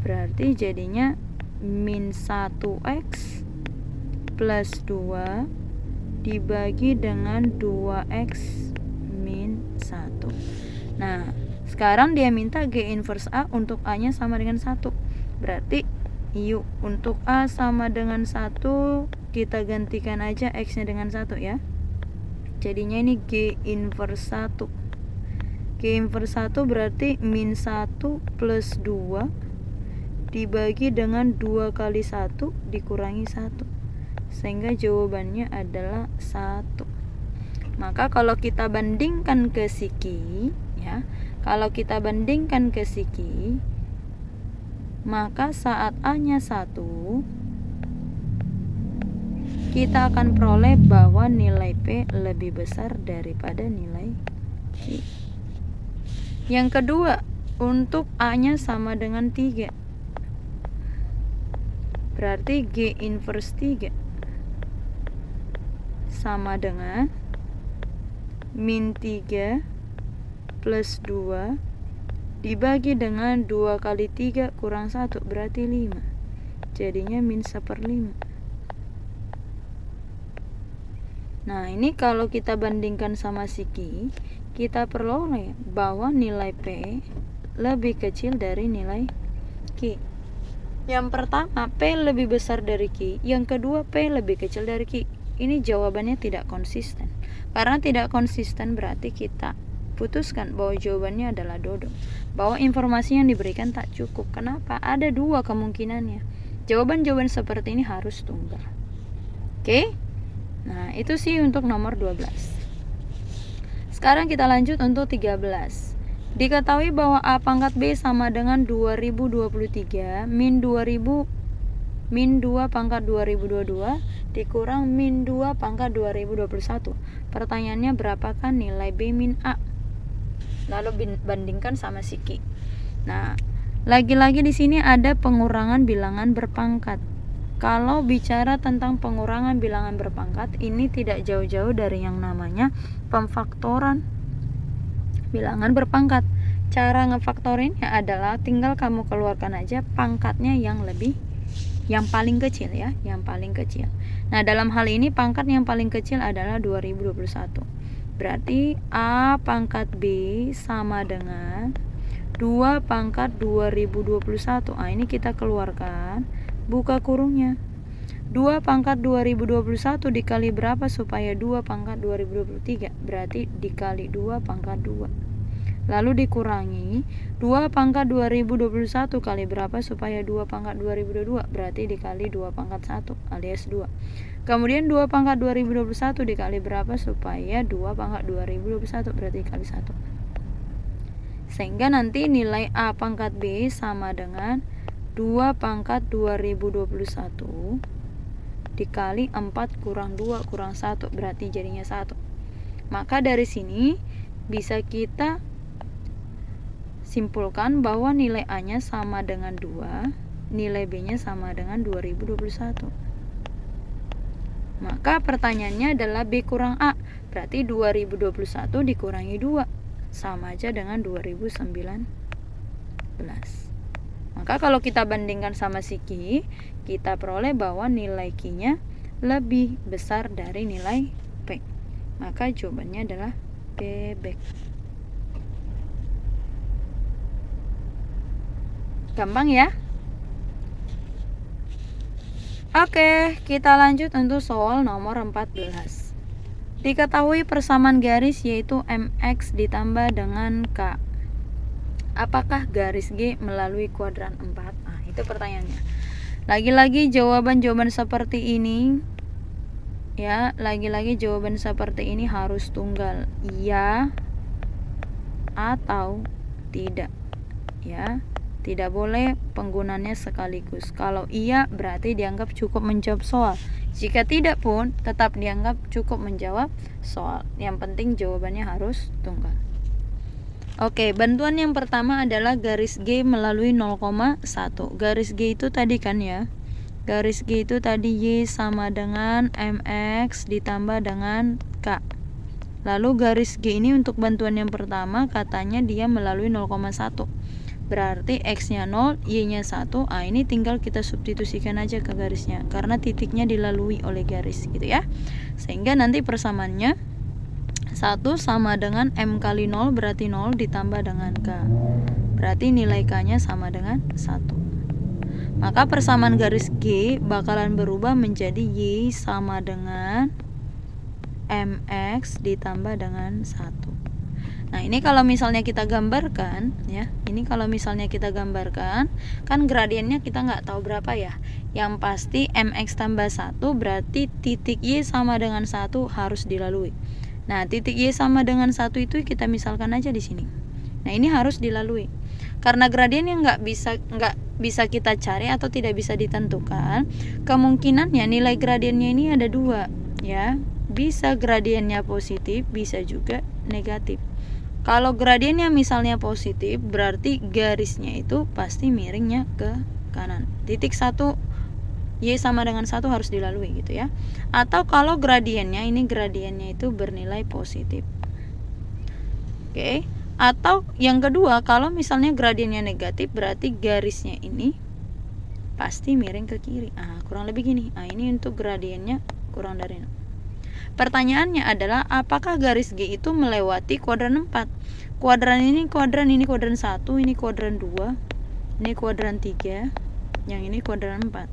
berarti jadinya min 1X plus 2 dibagi dengan 2X min 1. Nah, sekarang dia minta G inverse A untuk A-nya sama dengan 1. Berarti yuk, untuk A sama dengan 1, kita gantikan aja X-nya dengan 1 ya. Jadinya ini G inverse 1. G inverse 1 berarti min 1 plus 2 dibagi dengan 2 kali 1 dikurangi 1. Sehingga jawabannya adalah 1. Maka kalau kita bandingkan ke siki ya, kalau kita bandingkan ke siki, maka saat A-nya 1, kita akan peroleh bahwa nilai P lebih besar daripada nilai Q. Yang kedua, untuk A-nya sama dengan 3. Berarti G inverse 3 sama dengan min 3 plus 2 dibagi dengan 2 kali 3 kurang 1 berarti 5. Jadinya min 1/5. Nah, ini kalau kita bandingkan sama siki, kita peroleh bahwa nilai P lebih kecil dari nilai Q. Yang pertama, P lebih besar dari Q. Yang kedua, P lebih kecil dari Q. Ini jawabannya tidak konsisten. Karena tidak konsisten berarti kita putuskan bahwa jawabannya adalah dodol. Bahwa informasi yang diberikan tak cukup. Kenapa? Ada 2 kemungkinannya. Jawaban-jawaban seperti ini harus tunggal. Oke? Nah, itu sih untuk nomor 12. Sekarang kita lanjut untuk 13. Diketahui bahwa A pangkat B sama dengan 2023 min 2 pangkat 2022 dikurang min 2 pangkat 2021. Pertanyaannya berapakah nilai B min A? Lalu bandingkan sama siki. Nah, lagi-lagi di sini ada pengurangan bilangan berpangkat. Kalau bicara tentang pengurangan bilangan berpangkat, ini tidak jauh-jauh dari yang namanya pemfaktoran bilangan berpangkat. Cara ngefaktorinnya adalah tinggal kamu keluarkan aja pangkatnya yang paling kecil ya, yang paling kecil. Nah, dalam hal ini pangkat yang paling kecil adalah 2021. Berarti A pangkat B sama dengan 2 pangkat 2021. Nah, ini kita keluarkan, buka kurungnya. 2 pangkat 2021 dikali berapa supaya 2 pangkat 2023? Berarti dikali 2 pangkat 2. Lalu dikurangi 2 pangkat 2021 kali berapa supaya 2 pangkat 2022? Berarti dikali 2 pangkat 1 alias 2. Kemudian 2 pangkat 2021 dikali berapa supaya 2 pangkat 2021? Berarti dikali 1. Sehingga nanti nilai A pangkat B sama dengan 2 pangkat 2021 dikali 4 kurang 2 kurang 1, berarti jadinya 1. Maka dari sini bisa kita simpulkan bahwa nilai A-nya sama dengan 2, nilai B-nya sama dengan 2021. Maka pertanyaannya adalah B kurang A, berarti 2021 dikurangi 2, sama aja dengan 2019. Maka kalau kita bandingkan sama siki, kita peroleh bahwa nilai Q-nya lebih besar dari nilai P. Maka jawabannya adalah bebek. Gampang ya? Oke, kita lanjut untuk soal nomor 14. Diketahui persamaan garis yaitu MX ditambah dengan K. Apakah garis G melalui kuadran 4? Nah, itu pertanyaannya. Lagi-lagi jawaban-jawaban seperti ini ya, lagi-lagi jawaban seperti ini harus tunggal, iya atau tidak ya. Tidak boleh penggunaannya sekaligus. Kalau iya berarti dianggap cukup menjawab soal. Jika tidak pun tetap dianggap cukup menjawab soal. Yang penting jawabannya harus tunggal. Oke, bantuan yang pertama adalah garis G melalui 0,1. Garis G itu tadi kan ya. Garis G itu tadi Y sama dengan MX ditambah dengan K. Lalu garis G ini untuk bantuan yang pertama katanya dia melalui 0,1. Berarti X-nya 0, Y-nya 1. Ini tinggal kita substitusikan aja ke garisnya karena titiknya dilalui oleh garis gitu ya. Sehingga nanti persamaannya 1 sama dengan M kali 0 berarti 0 ditambah dengan K. Berarti nilai K-nya sama dengan 1. Maka persamaan garis G bakalan berubah menjadi Y sama dengan MX ditambah dengan 1. Nah, ini kalau misalnya kita gambarkan ya, ini kalau misalnya kita gambarkan kan gradiennya kita nggak tahu berapa ya. Yang pasti MX tambah 1 berarti titik Y sama dengan 1 harus dilalui. Nah, titik Y sama dengan 1 itu kita misalkan aja di sini. Nah, ini harus dilalui. Karena gradiennya nggak bisa kita cari atau tidak bisa ditentukan, kemungkinannya nilai gradiennya ini ada 2 ya. Bisa gradiennya positif, bisa juga negatif. Kalau gradiennya misalnya positif, berarti garisnya itu pasti miringnya ke kanan. Titik 1 Y sama dengan 1 harus dilalui gitu ya. Atau kalau gradiennya itu bernilai positif. Oke. Atau yang kedua, kalau misalnya gradiennya negatif, berarti garisnya ini pasti miring ke kiri. Kurang lebih gini. Ini untuk gradiennya kurang dari 0. Pertanyaannya adalah apakah garis G itu melewati kuadran 4? Kuadran ini kuadran 1, ini kuadran 2, ini kuadran 3, yang ini kuadran 4.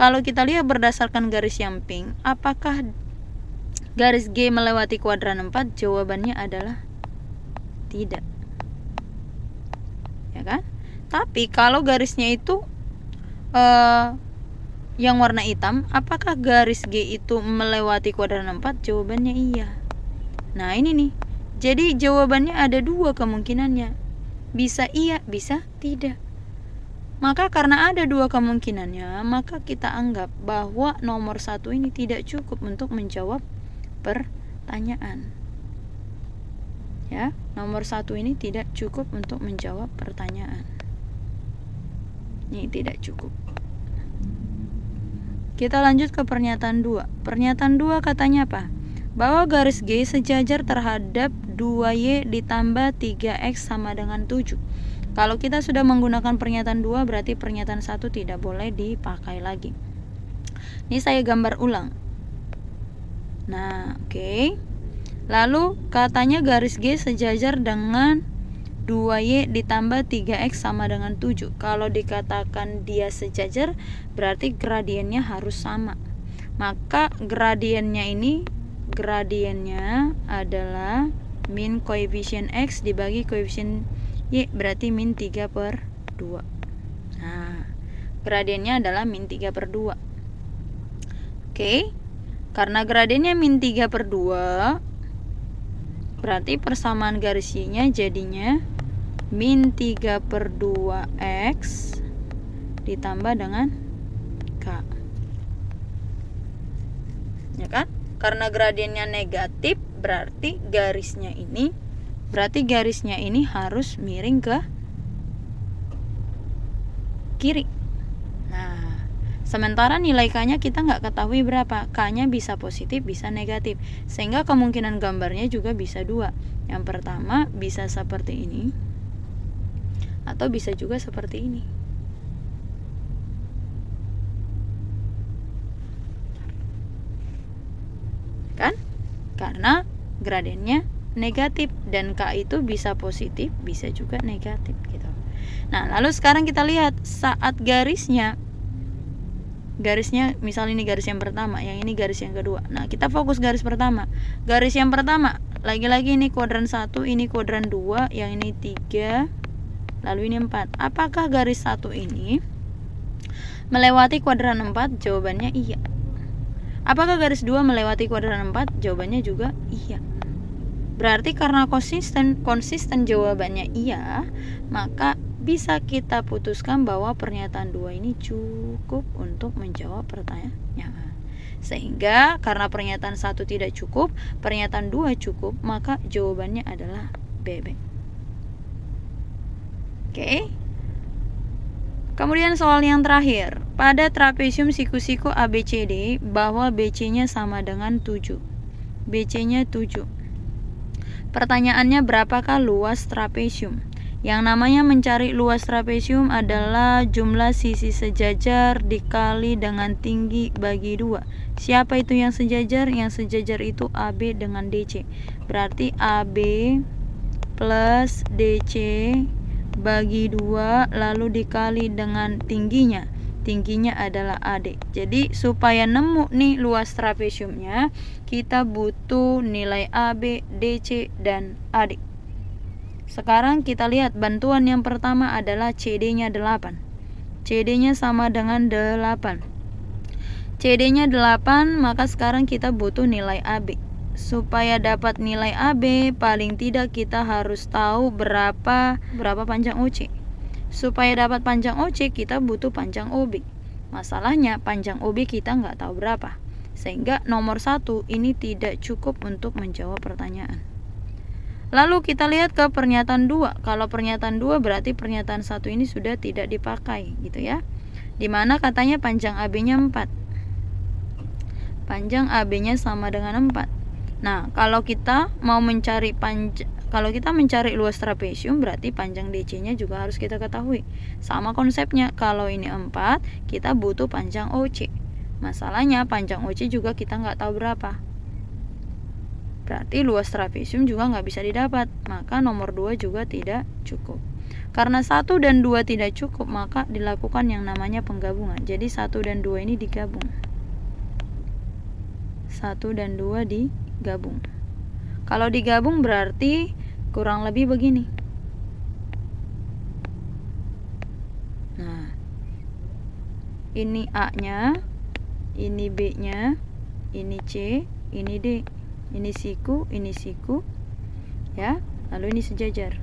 Kalau kita lihat berdasarkan garis yang pink, apakah garis G melewati kuadran 4? Jawabannya adalah tidak. Ya kan? Tapi kalau garisnya itu yang warna hitam, apakah garis G itu melewati kuadran 4? Jawabannya iya. Nah, ini nih. Jadi jawabannya ada 2 kemungkinannya. Bisa iya, bisa tidak. Maka karena ada 2 kemungkinannya, maka kita anggap bahwa nomor 1 ini tidak cukup untuk menjawab pertanyaan. Ya, nomor 1 ini tidak cukup untuk menjawab pertanyaan. Ini tidak cukup. Kita lanjut ke pernyataan 2. Pernyataan 2 katanya apa? Bahwa garis G sejajar terhadap 2Y ditambah 3X sama dengan 7. Kalau kita sudah menggunakan pernyataan 2, berarti pernyataan 1 tidak boleh dipakai lagi. Ini saya gambar ulang. Nah, oke. Lalu katanya garis G sejajar dengan 2Y ditambah 3X sama dengan 7. Kalau dikatakan dia sejajar, berarti gradiennya harus sama. Maka gradiennya adalah min koefisien X dibagi koefisien Y, berarti min 3/2. Nah, gradiennya adalah min 3/2. Oke. Karena gradiennya min 3/2, berarti persamaan garis Y-nya jadinya min 3/2X ditambah dengan K. Ya kan? Karena gradiennya negatif, berarti garisnya ini harus miring ke kiri. Nah, sementara nilai K-nya kita nggak ketahui berapa. K-nya bisa positif, bisa negatif. Sehingga kemungkinan gambarnya juga bisa 2. Yang pertama bisa seperti ini, atau bisa juga seperti ini. Kan? Karena gradiennya negatif dan K itu bisa positif, bisa juga negatif gitu. Nah, lalu sekarang kita lihat saat garisnya garisnya, misal ini garis yang pertama, yang ini garis yang kedua. Nah, kita fokus garis pertama. Garis yang pertama, lagi-lagi ini kuadran 1, ini kuadran 2, yang ini 3, lalu ini 4. Apakah garis 1 ini melewati kuadran 4? Jawabannya iya. Apakah garis 2 melewati kuadran 4? Jawabannya juga iya. Berarti karena konsisten jawabannya iya, maka bisa kita putuskan bahwa pernyataan 2 ini cukup untuk menjawab pertanyaan. Sehingga karena pernyataan 1 tidak cukup, pernyataan 2 cukup, maka jawabannya adalah BB. Oke. Kemudian soal yang terakhir, pada trapesium siku-siku ABCD bahwa BC-nya sama dengan 7. BC-nya 7. Pertanyaannya, berapakah luas trapesium? Yang namanya mencari luas trapesium adalah jumlah sisi sejajar dikali dengan tinggi bagi 2. Siapa itu yang sejajar? Yang sejajar itu AB dengan DC. Berarti AB plus DC bagi 2 lalu dikali dengan tingginya. Tingginya adalah AD. Jadi supaya nemu nih luas trapesiumnya, kita butuh nilai AB, DC, dan AD. Sekarang kita lihat bantuan yang pertama adalah CD-nya 8. CD-nya sama dengan 8. CD-nya 8, maka sekarang kita butuh nilai AB. Supaya dapat nilai AB, paling tidak kita harus tahu berapa panjang OC. Supaya dapat panjang OC, kita butuh panjang OB. Masalahnya panjang OB kita nggak tahu berapa, sehingga nomor 1 ini tidak cukup untuk menjawab pertanyaan. Lalu kita lihat ke pernyataan 2. Kalau pernyataan 2 berarti pernyataan 1 ini sudah tidak dipakai gitu ya. Dimana katanya panjang AB-nya 4. Panjang AB-nya sama dengan 4. Nah, kalau kita mencari luas trapesium, berarti panjang DC-nya juga harus kita ketahui. Sama konsepnya, kalau ini 4, kita butuh panjang OC. Masalahnya panjang OC juga kita nggak tahu berapa. Berarti luas trapesium juga nggak bisa didapat, maka nomor 2 juga tidak cukup. Karena 1 dan 2 tidak cukup, maka dilakukan yang namanya penggabungan. Jadi 1 dan 2 ini digabung. 1 dan 2 digabung. Kalau digabung berarti kurang lebih begini. Nah, ini A-nya, ini B-nya, ini C, ini D. Ini siku, ya. Lalu ini sejajar.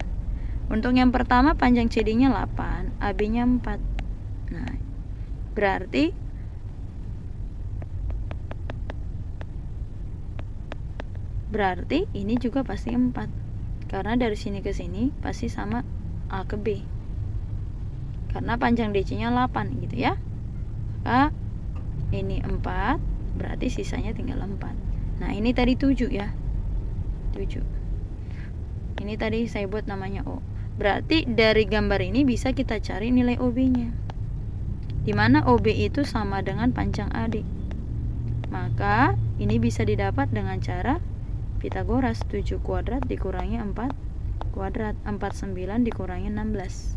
Untuk yang pertama panjang CD-nya 8, AB-nya 4. Nah, berarti ini juga pasti 4. Karena dari sini ke sini pasti sama A ke B. Karena panjang DC-nya 8 gitu ya. Maka ini 4, berarti sisanya tinggal 4. Nah, ini tadi 7 ya. 7. Ini tadi saya buat namanya O. Berarti dari gambar ini bisa kita cari nilai OB-nya. Dimana OB itu sama dengan panjang AD. Maka ini bisa didapat dengan cara Pitagoras. 7 kuadrat dikurangi 4 kuadrat. 49 dikurangi 16.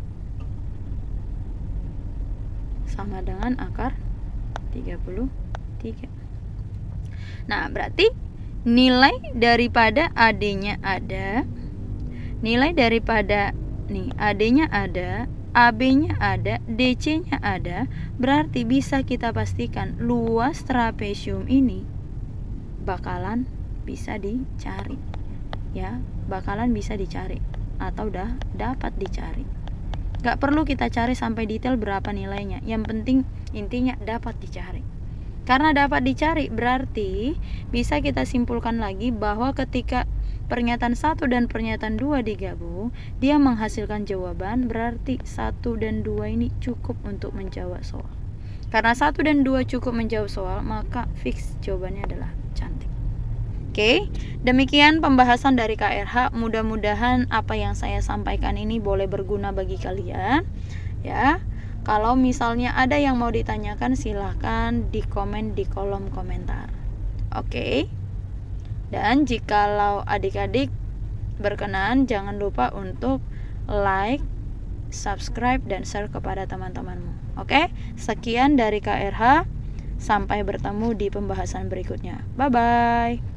Sama dengan akar 33. Nah, berarti nilai daripada AD-nya ada, nilai daripada AD-nya ada, AB-nya ada, DC-nya ada, berarti bisa kita pastikan luas trapesium ini bakalan bisa dicari. Ya, bakalan bisa dicari atau udah dapat dicari. Gak perlu kita cari sampai detail berapa nilainya. Yang penting intinya dapat dicari. Karena dapat dicari berarti bisa kita simpulkan lagi bahwa ketika pernyataan 1 dan pernyataan 2 digabung, dia menghasilkan jawaban, berarti 1 dan 2 ini cukup untuk menjawab soal. Karena 1 dan 2 cukup menjawab soal, maka fix jawabannya adalah cantik. Oke, demikian pembahasan dari KRH. Mudah-mudahan apa yang saya sampaikan ini boleh berguna bagi kalian ya. Kalau misalnya ada yang mau ditanyakan, silahkan di komen di kolom komentar. Oke. Dan jikalau adik-adik berkenan, jangan lupa untuk like, subscribe, dan share kepada teman-temanmu. Oke. Sekian dari KRH. Sampai bertemu di pembahasan berikutnya. Bye bye.